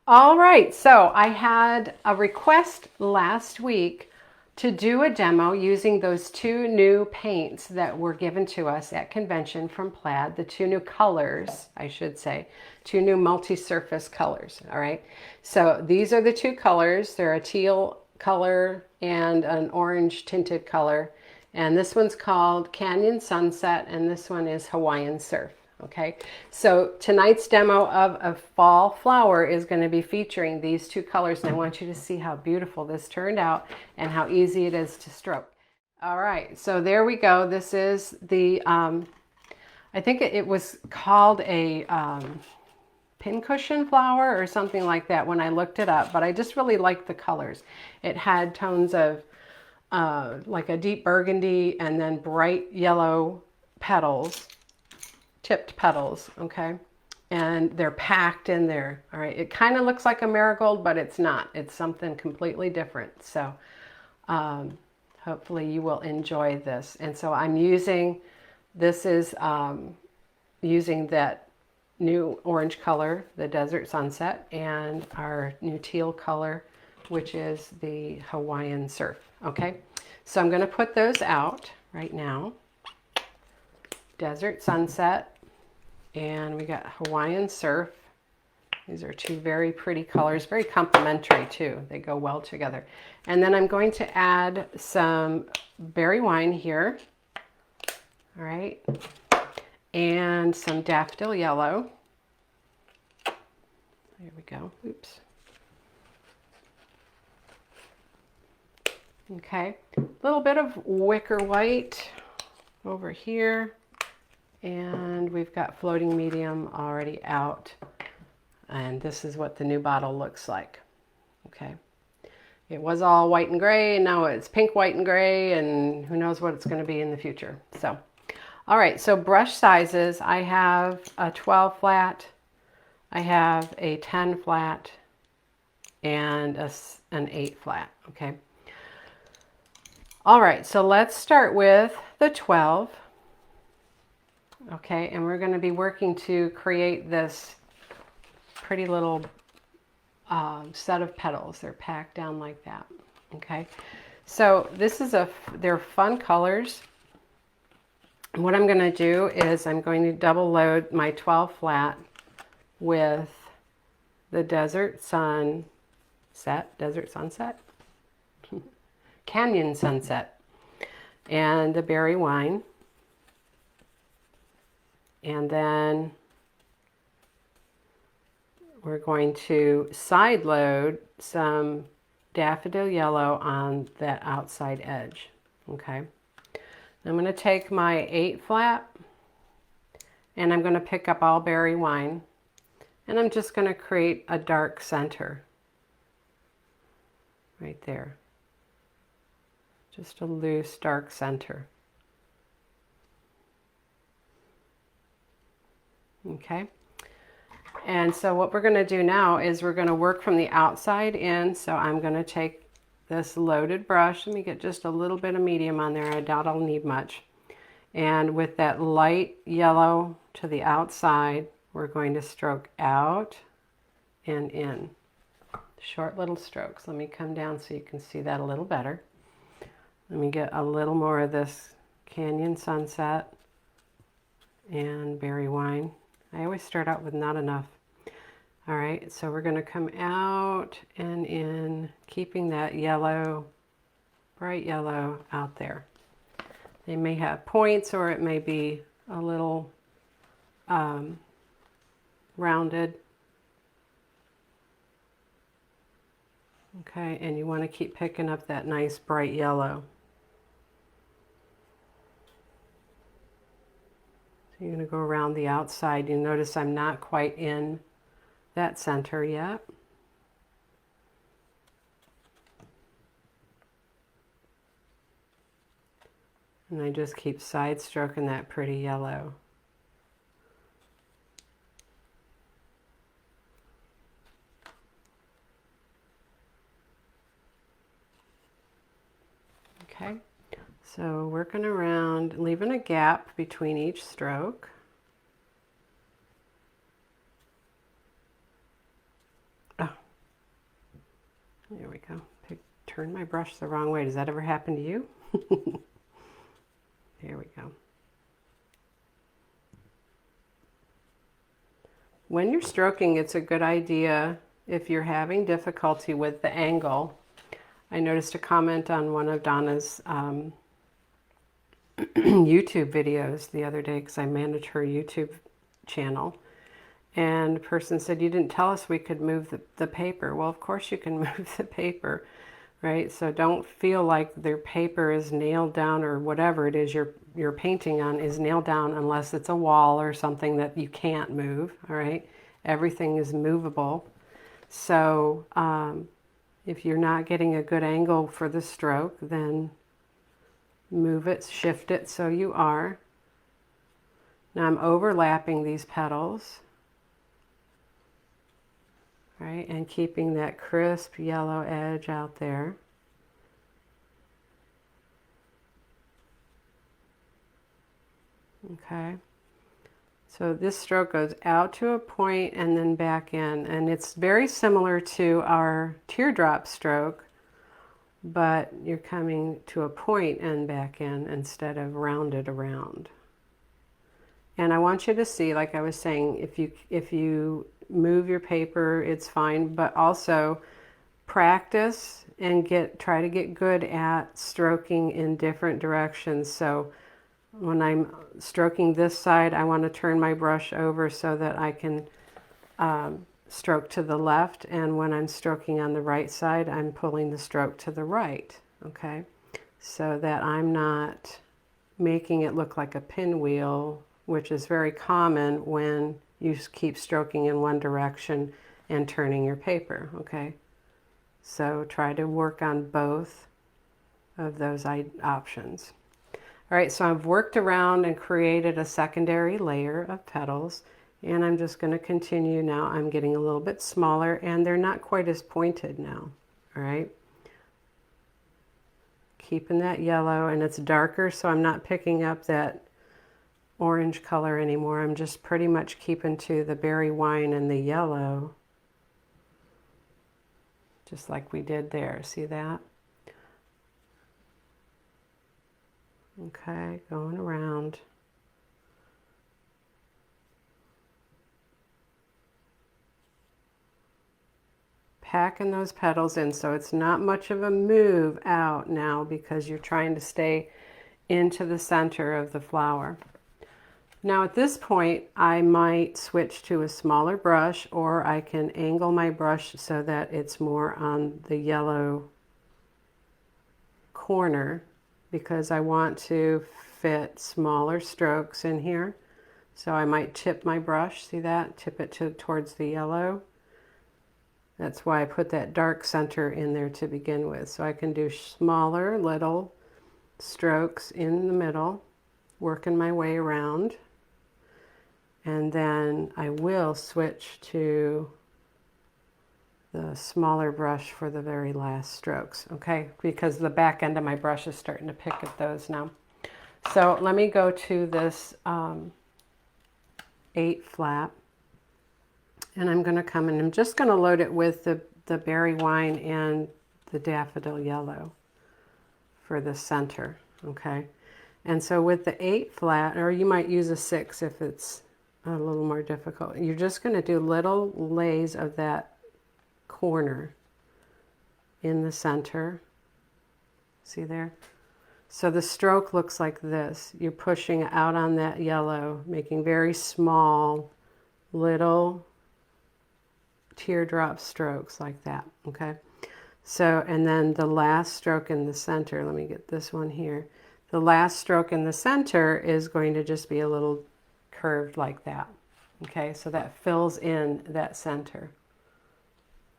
All right, so I had a request last week to do a demo using those two new paints that were given to us at convention from Plaid, the two new colors, I should say, two new multi-surface colors, all right? So these are the two colors. They're a teal color and an orange tinted color. And this one's called Canyon Sunset, and this one is Hawaiian Surf. Okay, so tonight's demo of a fall flower is going to be featuring these two colors, and I want you to see how beautiful this turned out and how easy it is to stroke. All right, so there we go. This is the, I think it was called a Pincushion flower or something like that when I looked it up, but I just really liked the colors. It had tones of like a deep burgundy and then bright yellow petals. Tipped petals, okay? And they're packed in there, all right? It kind of looks like a marigold, but it's not. It's something completely different. So hopefully you will enjoy this. And so I'm using, this is using that new orange color, the Desert Sunset, and our new teal color, which is the Hawaiian Surf, okay? So I'm gonna put those out right now. Desert Sunset. And we got Hawaiian Surf. These are two very pretty colors, very complementary too. They go well together. And then I'm going to add some berry wine here. All right. And some daffodil yellow. There we go. Oops. Okay. A little bit of wicker white over here. And we've got floating medium already out. And this is what the new bottle looks like. Okay. It was all white and gray, and now it's pink, white, and gray, and who knows what it's going to be in the future. So, all right, so brush sizes. I have a 12 flat, I have a 10 flat, and an 8 flat, okay? All right, so let's start with the 12. Okay, and we're going to be working to create this pretty little set of petals. They're packed down like that. Okay, so this is they're fun colors. And what I'm going to do is I'm going to double load my 12 flat with the Desert Sunset, Canyon Sunset, and the berry wine. And then we're going to side load some daffodil yellow on that outside edge. Okay. I'm going to take my 8 flat and I'm going to pick up all berry wine, and I'm just going to create a dark center right there. Just a loose dark center. Okay, and so what we're going to do now is we're going to work from the outside in. So I'm going to take this loaded brush. Let me get just a little bit of medium on there. I doubt I'll need much. And with that light yellow to the outside, we're going to stroke out and in. Short little strokes. Let me come down so you can see that a little better. Let me get a little more of this Canyon Sunset and berry wine. I always start out with not enough. All right, so we're going to come out and in, keeping that yellow, bright yellow out there. They may have points, or it may be a little rounded. Okay, and you want to keep picking up that nice bright yellow. You're going to go around the outside. You notice I'm not quite in that center yet. And I just keep side stroking that pretty yellow. Okay. So working around, leaving a gap between each stroke. Oh, There we go. Turn my brush the wrong way. Does that ever happen to you? There we go. When you're stroking, it's a good idea if you're having difficulty with the angle. I noticed a comment on one of Donna's YouTube videos the other day because I manage her YouTube channel. And the person said, you didn't tell us we could move the paper. Well, of course you can move the paper, right? So don't feel like their paper is nailed down or whatever it is you're painting on is nailed down unless it's a wall or something that you can't move, all right? Everything is movable. So if you're not getting a good angle for the stroke, then move it, shift it so you are. Now I'm overlapping these petals, right, and keeping that crisp yellow edge out there. Okay, so this stroke goes out to a point and then back in, and it's very similar to our teardrop stroke, but you're coming to a point and back in instead of rounded around. And I want you to see, like I was saying, if you move your paper, it's fine, but also practice and try to get good at stroking in different directions. So when I'm stroking this side, I want to turn my brush over so that I can stroke to the left, and when I'm stroking on the right side, I'm pulling the stroke to the right, okay? So that I'm not making it look like a pinwheel, which is very common when you keep stroking in one direction and turning your paper, okay? So try to work on both of those options. All right, so I've worked around and created a secondary layer of petals, and I'm just going to continue now. I'm getting a little bit smaller, and they're not quite as pointed now, all right? Keeping that yellow, and it's darker, so I'm not picking up that orange color anymore. I'm just pretty much keeping to the berry wine and the yellow, just like we did there. See that? Okay, going around. Packing those petals in so it's not much of a move out now because you're trying to stay into the center of the flower. Now at this point, I might switch to a smaller brush, or I can angle my brush so that it's more on the yellow corner, because I want to fit smaller strokes in here. So I might tip my brush, see that? Tip it towards the yellow. That's why I put that dark center in there to begin with. So I can do smaller little strokes in the middle, working my way around. And then I will switch to the smaller brush for the very last strokes, okay? Because the back end of my brush is starting to pick at those now. So let me go to this 8 flat, and I'm going to come and I'm just going to load it with the berry wine and the daffodil yellow for the center, okay? And so with the 8 flat, or you might use a 6 if it's a little more difficult, you're just going to do little lays of that corner in the center. See there? So the stroke looks like this. You're pushing out on that yellow, making very small little teardrop strokes like that, okay? So, and then the last stroke in the center, let me get this one here. The last stroke in the center is going to just be a little curved like that, okay? So that fills in that center.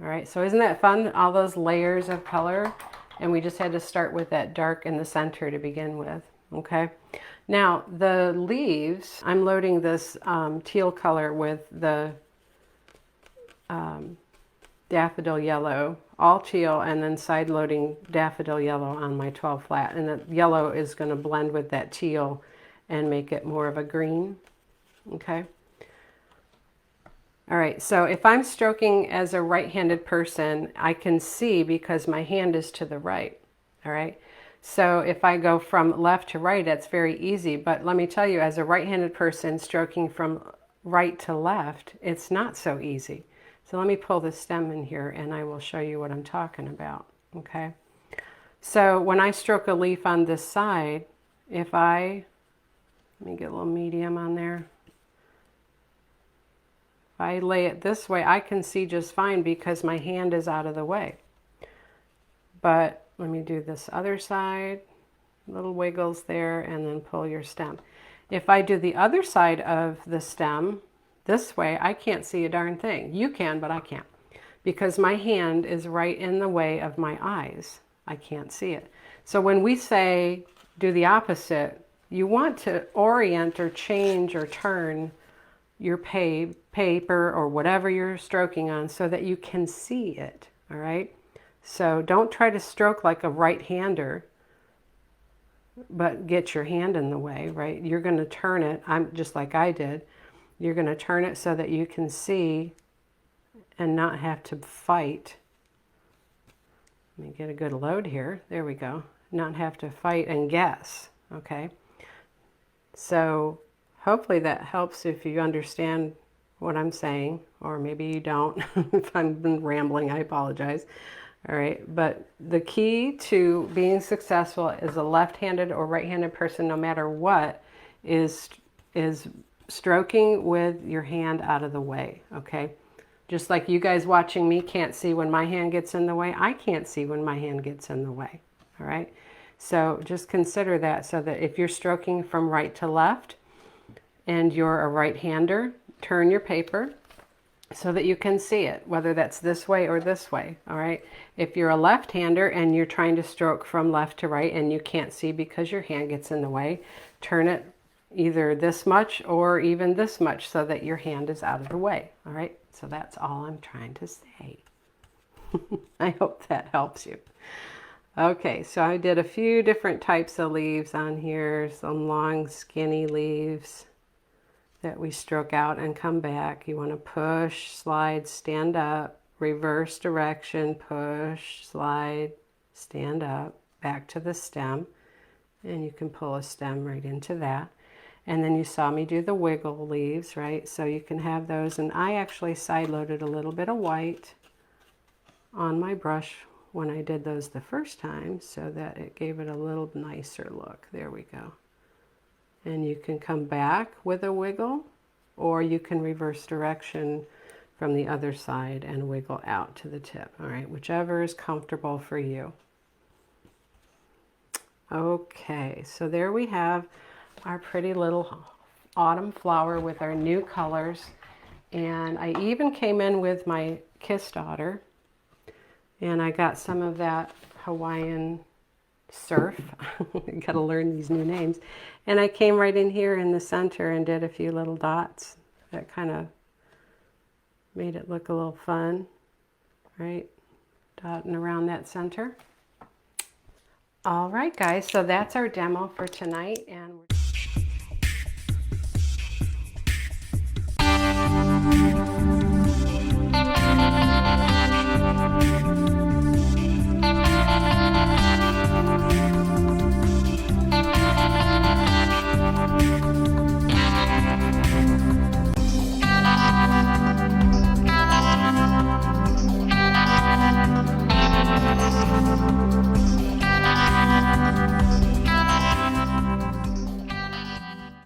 All right, so isn't that fun? All those layers of color, and we just had to start with that dark in the center to begin with, okay? Now, the leaves, I'm loading this teal color with the daffodil yellow, all teal, and then side loading daffodil yellow on my 12 flat. And the yellow is going to blend with that teal and make it more of a green, okay? All right, so if I'm stroking as a right-handed person, I can see because my hand is to the right, all right? So if I go from left to right, that's very easy. But let me tell you, as a right-handed person stroking from right to left, it's not so easy. So let me pull the stem in here and I will show you what I'm talking about, okay? So when I stroke a leaf on this side, let me get a little medium on there. If I lay it this way, I can see just fine because my hand is out of the way. But let me do this other side, little wiggles there, and then pull your stem. If I do the other side of the stem this way, I can't see a darn thing. You can, but I can't, because my hand is right in the way of my eyes. I can't see it. So when we say do the opposite, you want to orient or change or turn your paper or whatever you're stroking on so that you can see it, all right? So don't try to stroke like a right-hander, but get your hand in the way, right? You're going to turn it, just like I did. You're going to turn it so that you can see and not have to fight. Let me get a good load here. There we go. Not have to fight and guess, okay? So hopefully that helps if you understand what I'm saying, or maybe you don't. If I've been rambling, I apologize. All right, but the key to being successful as a left-handed or right-handed person, no matter what, is stroking with your hand out of the way, okay? Just like you guys watching me can't see when my hand gets in the way, I can't see when my hand gets in the way, all right? So just consider that, so that if you're stroking from right to left and you're a right-hander, turn your paper so that you can see it, whether that's this way or this way, all right? If you're a left-hander and you're trying to stroke from left to right and you can't see because your hand gets in the way, turn it either this much or even this much so that your hand is out of the way, all right? So that's all I'm trying to say. I hope that helps you. Okay, so I did a few different types of leaves on here, some long skinny leaves that we stroke out and come back. You want to push, slide, stand up, reverse direction, push, slide, stand up, back to the stem, and you can pull a stem right into that. And then you saw me do the wiggle leaves, right? So you can have those, and I actually side loaded a little bit of white on my brush when I did those the first time so that it gave it a little nicer look. There we go. And you can come back with a wiggle, or you can reverse direction from the other side and wiggle out to the tip, all right? Whichever is comfortable for you. Okay, so there we have our pretty little autumn flower with our new colors. And I even came in with my Kiss Daughter, and I got some of that Hawaiian surf. Got to learn these new names. And I came right in here in the center and did a few little dots that kind of made it look a little fun, right? Dotting around that center. All right, guys, so that's our demo for tonight, and we're